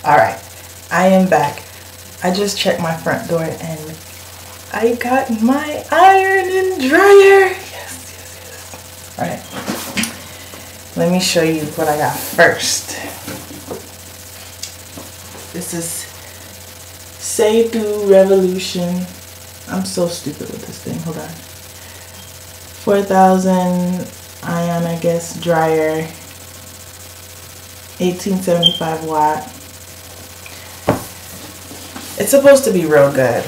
Alright, I am back. I just checked my front door and I got my iron and dryer. Yes. Alright, let me show you what I got first. This is Sedu Revolution. I'm so stupid with this thing. Hold on. 4,000 ion, I guess, dryer. 1875 watt. It's supposed to be real good.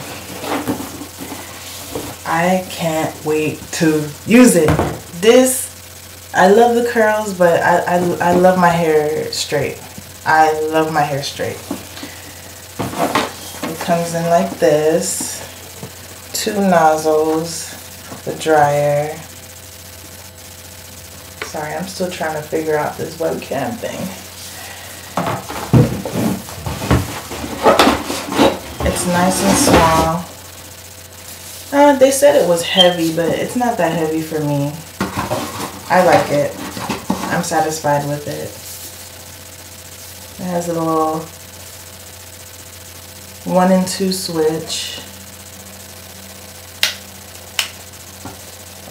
I can't wait to use it. This, I love the curls, but I love my hair straight. I love my hair straight. It comes in like this. 2 nozzles, the dryer. Sorry, I'm still trying to figure out this webcam thing. It's nice and small. They said it was heavy, but it's not that heavy for me. I like it. I'm satisfied with it. It has a little 1 and 2 switch.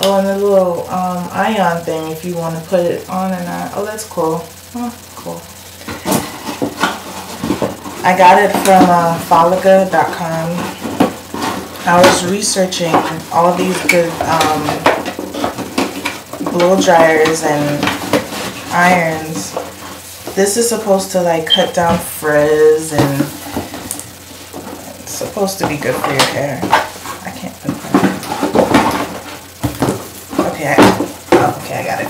Oh, and a little ion thing if you want to put it on or not. Oh, that's cool. Oh, cool. I got it from Folica.com. I was researching all these good blow dryers and irons. This is supposed to like cut down frizz and it's supposed to be good for your hair. I can't put that. Okay, okay, I got it.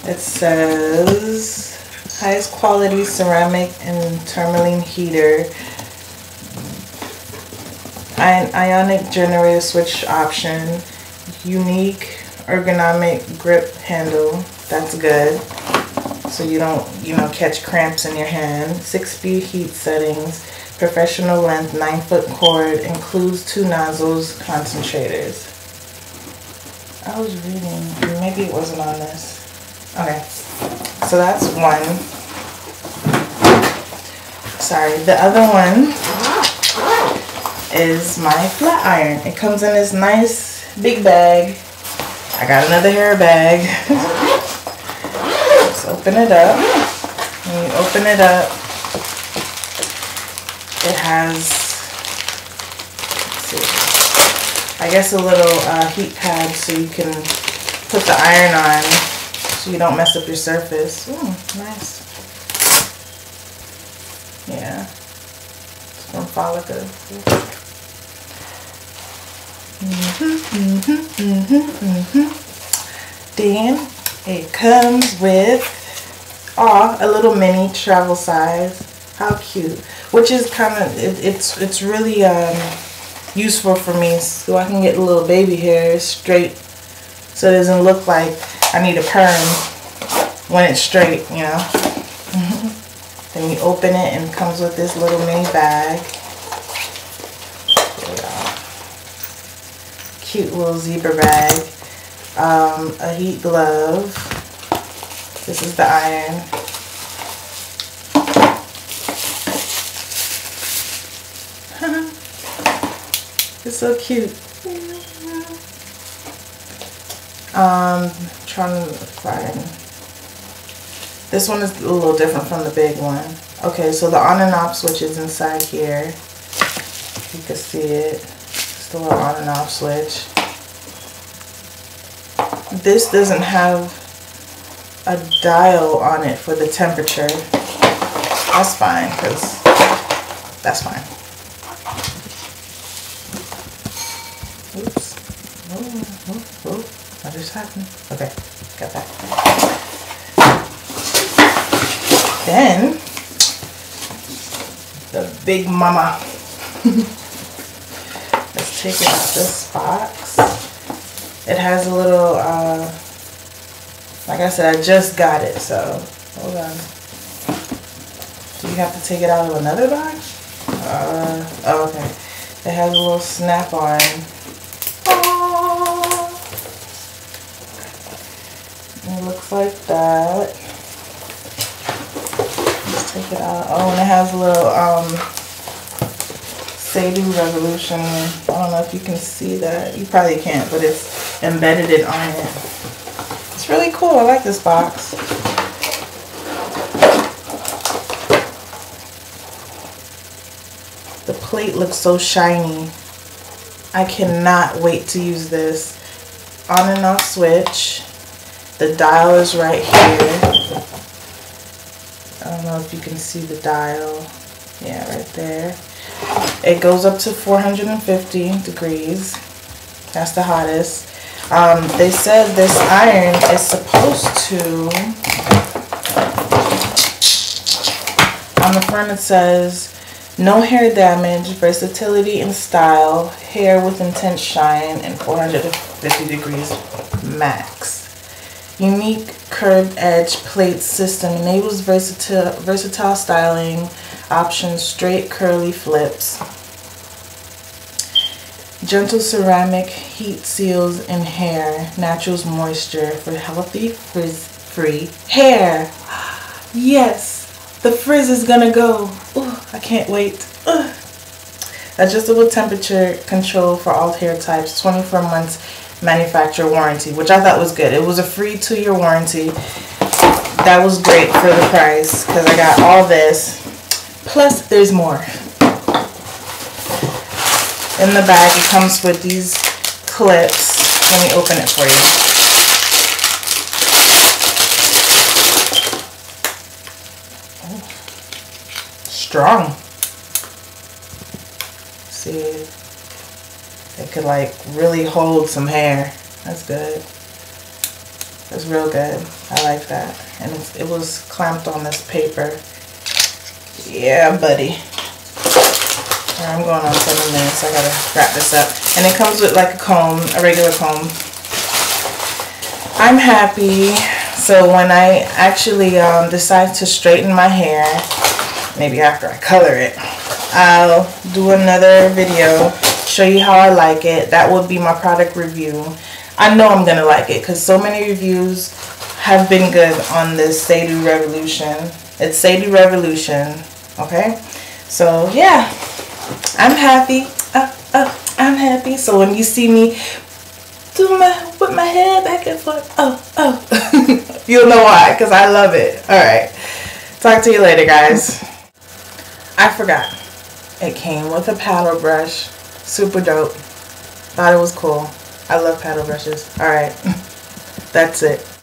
It says highest quality ceramic and tourmaline heater, ionic generator switch option, unique ergonomic grip handle. That's good, so you don't catch cramps in your hand. 6-speed heat settings, professional length 9-foot cord, includes 2 nozzles, concentrators. I was reading, maybe it wasn't on this. Okay, so that's one. Sorry, the other one is my flat iron. It comes in this nice big bag. I got another hair bag. Let's open it up. When you open it up, it has, let's see, I guess a little heat pad so you can put the iron on so you don't mess up your surface. Ooh, nice. Yeah, it's from Folica. Then it comes with a little mini travel size. How cute! Which is kind of it's really useful for me, so I can get a little baby hair straight, so it doesn't look like I need a perm when it's straight, you know. Then you open it and it comes with this little mini bag. Cute little zebra bag. A heat glove. This is the iron. It's so cute. Trying to find. This one is a little different from the big one. Okay, so the on and off switch is inside here. You can see it. It's the little on and off switch. This doesn't have a dial on it for the temperature. That's fine, because that's fine. Oops. Oh, what just happened? Okay, got that. Then, the big mama. Let's take it out this box. It has a little, like I said, I just got it, so hold on. Do you have to take it out of another box? Oh, okay. It has a little snap-on. It looks like that. Take it out. Oh, and it has a little Sedu Revolution. I don't know if you can see that. You probably can't, but it's embedded it on it. It's really cool. I like this box. The plate looks so shiny. I cannot wait to use this. On and off switch. The dial is right here. I don't know if you can see the dial. Yeah, right there. It goes up to 450 degrees. That's the hottest. They said this iron is supposed to, on the front it says, no hair damage, versatility and style, hair with intense shine, and 450 degrees max. Unique curved edge plate system enables versatile styling options, straight curly flips. Gentle ceramic heat seals in hair, naturals moisture for healthy frizz-free hair. Yes, the frizz is gonna go. Ooh, I can't wait. Adjustable temperature control for all hair types, 24 months manufacturer warranty, which I thought was good. It was a free 2-year warranty. That was great for the price because I got all this. Plus, there's more. In the bag, it comes with these clips. Let me open it for you. Oh, strong. See, it could like really hold some hair. That's good. That's real good. I like that. And it was clamped on this paper. Yeah, buddy. I'm going on 7 minutes, so I gotta wrap this up. And it comes with like a comb, a regular comb. I'm happy. So when I actually decide to straighten my hair, maybe after I color it, I'll do another video, show you how I like it. That would be my product review. I know I'm gonna like it because so many reviews have been good on this Sedu Revolution. It's Sedu Revolution, okay? So yeah. I'm happy. I'm happy. So when you see me whip my head back and forth, you'll know why, because I love it. Alright. Talk to you later, guys. I forgot. It came with a paddle brush. Super dope. Thought it was cool. I love paddle brushes. Alright. That's it.